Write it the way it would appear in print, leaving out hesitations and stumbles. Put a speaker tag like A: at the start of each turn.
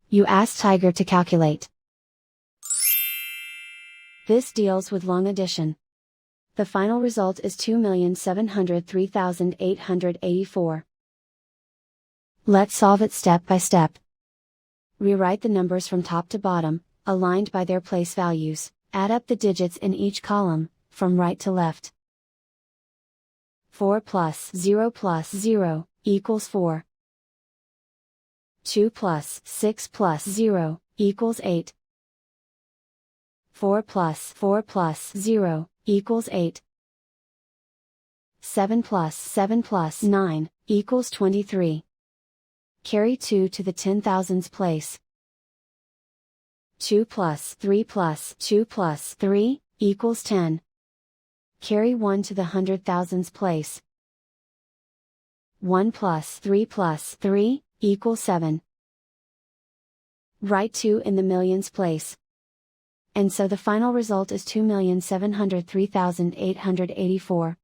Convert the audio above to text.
A: You ask Tiger to calculate. This deals with long addition. The final result is 2,703,884. Let's solve it step by step. Rewrite the numbers from top to bottom, aligned by their place values. Add up the digits in each column, from right to left. 4 plus 0 equals 4. 2 plus 6 plus 0 equals 8. 4 plus 0 equals 8. 7 plus 9 equals 23. Carry 2 to the 10,000s place. 2 plus 3 equals 10. Carry 1 to the 100,000s place. 1 plus 3 equals 7. Write 2 in the millions place. And so the final result is 2,703,884.